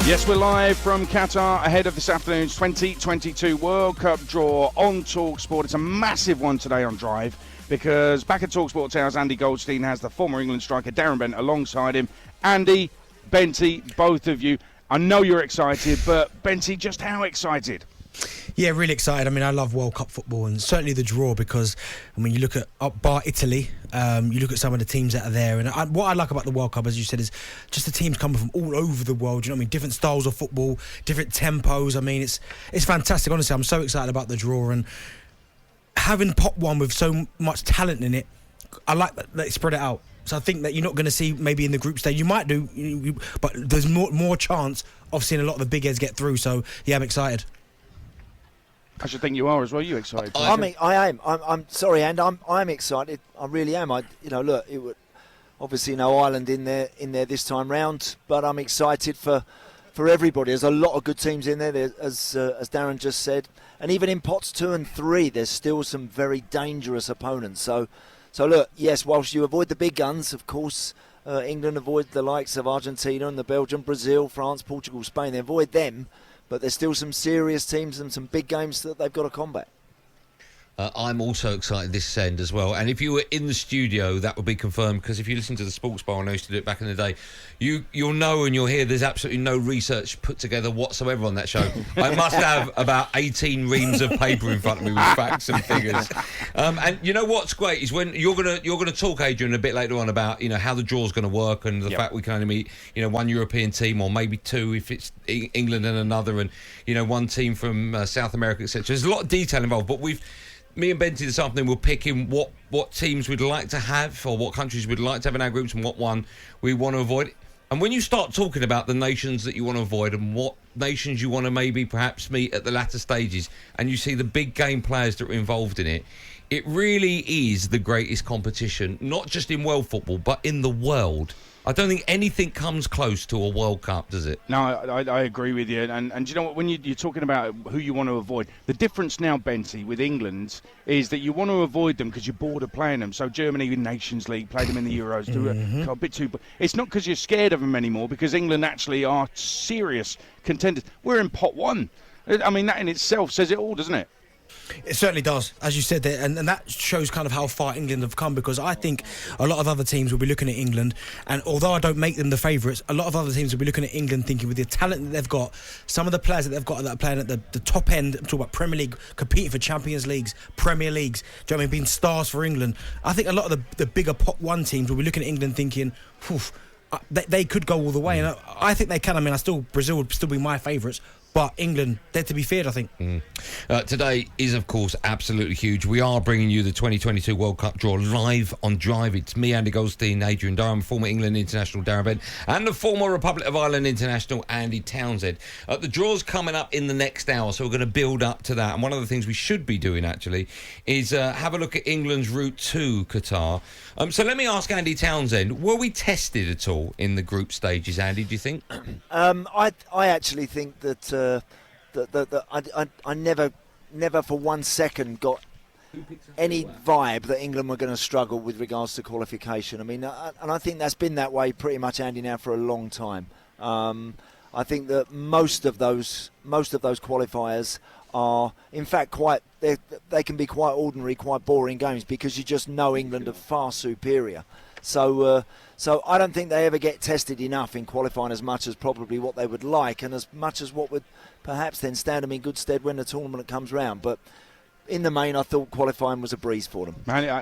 Yes, we're live from Qatar ahead of this afternoon's 2022 World Cup draw on talkSPORT. It's a massive one today on Drive because back at talkSPORT Towers, Andy Goldstein has the former England striker Darren Bent alongside him. Andy, Benty, both of you, I know you're excited, but Benty, just how excited? Yeah, really excited. I mean, I love World Cup football and certainly the draw because, I mean, you look at bar Italy, you look at some of the teams that are there. And what I like about the World Cup, as you said, is just the teams coming from all over the world. You know what I mean? Different styles of football, different tempos. I mean, it's fantastic. Honestly, I'm so excited about the draw. And having pot one with so much talent in it, I like that they spread it out. So I think that you're not going to see maybe in the group stage. You might do, but there's more chance of seeing a lot of the big heads get through. So, yeah, I'm excited. I should think you are as well. You excited? I mean, I am. I'm sorry, and I'm excited. I really am. Look, it would obviously no Ireland in there this time round, but I'm excited for everybody. There's a lot of good teams in there, as Darren just said, and even in pots 2 and 3, there's still some very dangerous opponents. So look, yes, whilst you avoid the big guns, of course, England avoid the likes of Argentina and the Belgium, Brazil, France, Portugal, Spain. They avoid them. But there's still some serious teams and some big games that they've got to combat. I'm also excited this end as well. And if you were in the studio, that would be confirmed, because if you listen to the Sports Bar, and I used to do it back in the day, you'll know and you'll hear there's absolutely no research put together whatsoever on that show. I must have about 18 reams of paper in front of me with facts and figures. And you know what's great is when you're gonna talk, Adrian, a bit later on about how the draw's going to work and the fact we can only meet one European team or maybe two if it's England and another, and one team from South America, etc. There's a lot of detail involved, but me and Benty this afternoon will pick in what teams we'd like to have or what countries we'd like to have in our groups and what one we want to avoid. And when you start talking about the nations that you want to avoid and what nations you want to maybe perhaps meet at the latter stages, and you see the big game players that are involved in it, it really is the greatest competition, not just in world football, but in the world. I don't think anything comes close to a World Cup, does it? No, I agree with you. And you know what, when you're talking about who you want to avoid, the difference now, Benty, with England is that you want to avoid them because you're bored of playing them. So Germany in Nations League, played them in the Euros, do a bit too... It's not because you're scared of them anymore, because England actually are serious contenders. We're in pot 1. I mean, that in itself says it all, doesn't it? It certainly does, as you said there, and that shows kind of how far England have come, because I think a lot of other teams will be looking at England, and although I don't make them the favourites, a lot of other teams will be looking at England thinking with the talent that they've got, some of the players that they've got that are playing at the top end, I'm talking about Premier League, competing for Champions Leagues, Premier Leagues, do you know what I mean, being stars for England. I think a lot of the bigger pot 1 teams will be looking at England thinking, they could go all the way, and I think they can. I mean, Brazil would still be my favourites, but England, they're to be feared, I think. Today is, of course, absolutely huge. We are bringing you the 2022 World Cup draw live on Drive. It's me, Andy Goldstein, Adrian Durham, former England international Darren Bent, and the former Republic of Ireland international Andy Townsend. The draw's coming up in the next hour, so we're going to build up to that. And one of the things we should be doing, actually, is have a look at England's route to Qatar. So let me ask Andy Townsend, were we tested at all in the group stages, Andy, do you think? I actually think that I never for 1 second got any vibe that England were going to struggle with regards to qualification. I mean, and I think that's been that way pretty much, Andy, now for a long time. I think that most of those qualifiers are, in fact, they can be quite ordinary, quite boring games because you just know England are far superior. So I don't think they ever get tested enough in qualifying as much as probably what they would like, and as much as what would perhaps then stand them in good stead when the tournament comes round. But in the main, I thought qualifying was a breeze for them.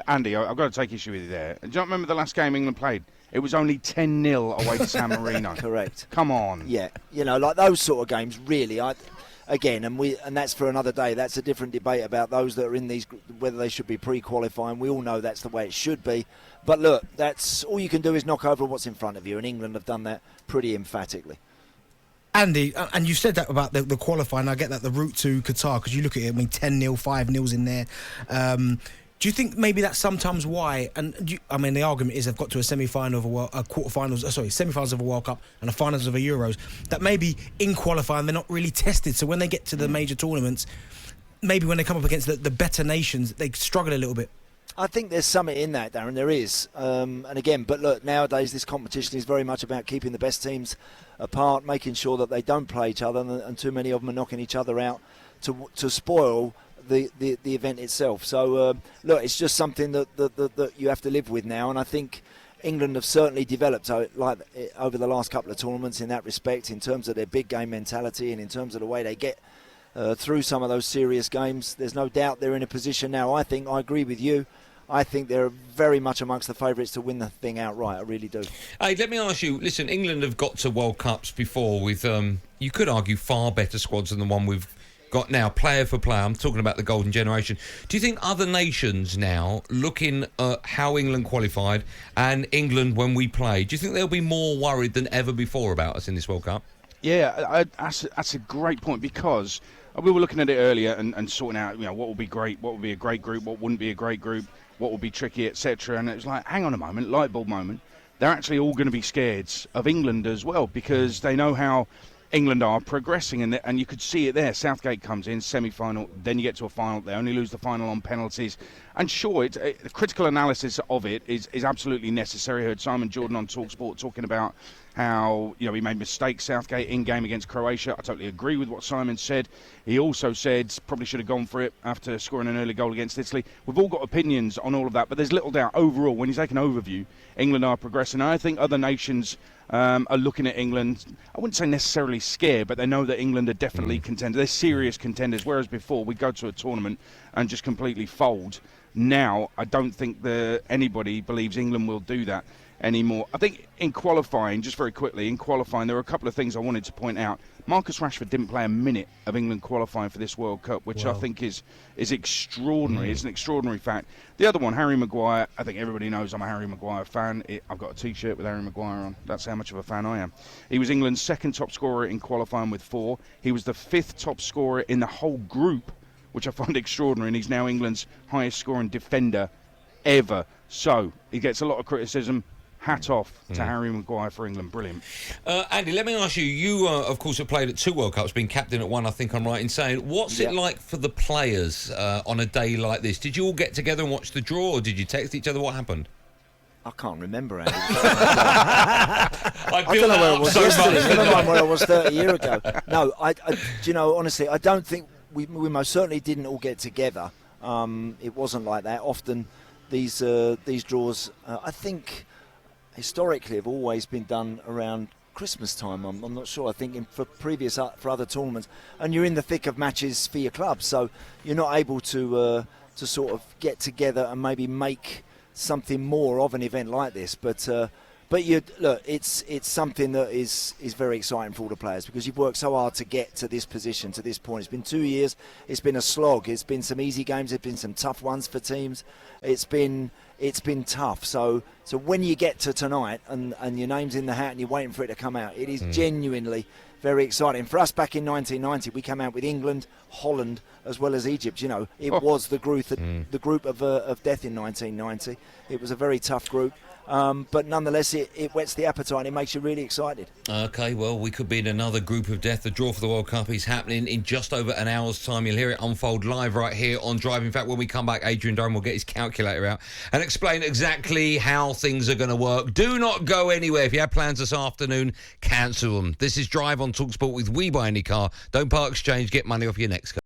Andy, I've got to take issue with you there. Do you not remember the last game England played? It was only 10-0 away to San Marino. Correct. Come on. Yeah, like those sort of games, really. And that's for another day. That's a different debate about those that are in these, whether they should be pre-qualifying. We all know that's the way it should be. But look, that's all you can do is knock over what's in front of you, and England have done that pretty emphatically. Andy, and you said that about the qualifying. I get that, the route to Qatar, because you look at it, I mean, 10-0, 5-0 in there. Do you think maybe that's sometimes why? And the argument is they've got to a semi-final of semi-finals of a World Cup and a finals of a Euros. That maybe in qualifying they're not really tested. So when they get to the major tournaments, maybe when they come up against the better nations, they struggle a little bit. I think there's something in that, Darren. There is. And again, but look, nowadays this competition is very much about keeping the best teams apart, making sure that they don't play each other, and too many of them are knocking each other out to spoil the event itself. So look, it's just something that you have to live with now, and I think England have certainly developed over the last couple of tournaments in that respect, in terms of their big game mentality and in terms of the way they get through some of those serious games. There's no doubt they're in a position now. I agree with you. I think they're very much amongst the favourites to win the thing outright. I really do. Hey, let me ask you, listen, England have got to World Cups before with, you could argue, far better squads than the one we've got now, player for player. I'm talking about the golden generation. Do you think other nations now, looking at how England qualified and England when we play, do you think they'll be more worried than ever before about us in this World Cup? Yeah, that's a great point, because we were looking at it earlier and sorting out, what will be great, what will be a great group, what wouldn't be a great group, what will be tricky, etc. And it was like, hang on a moment, light bulb moment. They're actually all going to be scared of England as well, because they know how England are progressing, and you could see it there. Southgate comes in, semi-final, then you get to a final. They only lose the final on penalties. And sure, the critical analysis of it is absolutely necessary. I heard Simon Jordan on talkSPORT talking about how he made mistakes, Southgate, in game against Croatia. I totally agree with what Simon said. He also said probably should have gone for it after scoring an early goal against Italy. We've all got opinions on all of that, but there's little doubt overall, when you take an overview, England are progressing. I think other nations are looking at England, I wouldn't say necessarily scared, but they know that England are definitely contenders. They're serious contenders, whereas before we'd go to a tournament and just completely fold. Now, I don't think anybody believes England will do that anymore. I think in qualifying, just very quickly, there were a couple of things I wanted to point out. Marcus Rashford didn't play a minute of England qualifying for this World Cup, which I think is extraordinary. It's an extraordinary fact. The other one, Harry Maguire. I think everybody knows I'm a Harry Maguire fan. I've got a T-shirt with Harry Maguire on. That's how much of a fan I am. He was England's second top scorer in qualifying with 4. He was the 5th top scorer in the whole group, which I find extraordinary, and he's now England's highest scoring defender ever. So he gets a lot of criticism. Hat off to Harry Maguire for England. Brilliant. Andy, let me ask you, you of course have played at 2 World Cups, been captain at 1, I think I'm right in saying. What's it like for the players on a day like this? Did you all get together and watch the draw, or did you text each other? What happened? I can't remember, Andy. I don't know where I was yesterday. Never mind where I was 30 years ago. No, honestly, I don't think we most certainly didn't all get together. It wasn't like that. Often these draws, I think, historically have always been done around Christmas time. I'm not sure. I think for other tournaments, and you're in the thick of matches for your club, so you're not able to sort of get together and maybe make something more of an event like this. But it's something that is very exciting for all the players, because you've worked so hard to get to this position, to this point. It's been 2 years. It's been a slog. It's been some easy games. It's been some tough ones for teams. It's been tough. So when you get to tonight and your name's in the hat and you're waiting for it to come out, it is genuinely very exciting. For us back in 1990, we came out with England, Holland, as well as Egypt. It was the group of death in 1990. It was a very tough group. But nonetheless, it whets the appetite and it makes you really excited. OK, well, we could be in another group of death. The draw for the World Cup is happening in just over an hour's time. You'll hear it unfold live right here on Drive. In fact, when we come back, Adrian Durham will get his calculator out and explain exactly how things are going to work. Do not go anywhere. If you have plans this afternoon, cancel them. This is Drive on talkSPORT with We Buy Any Car. Don't part exchange, get money off your next car.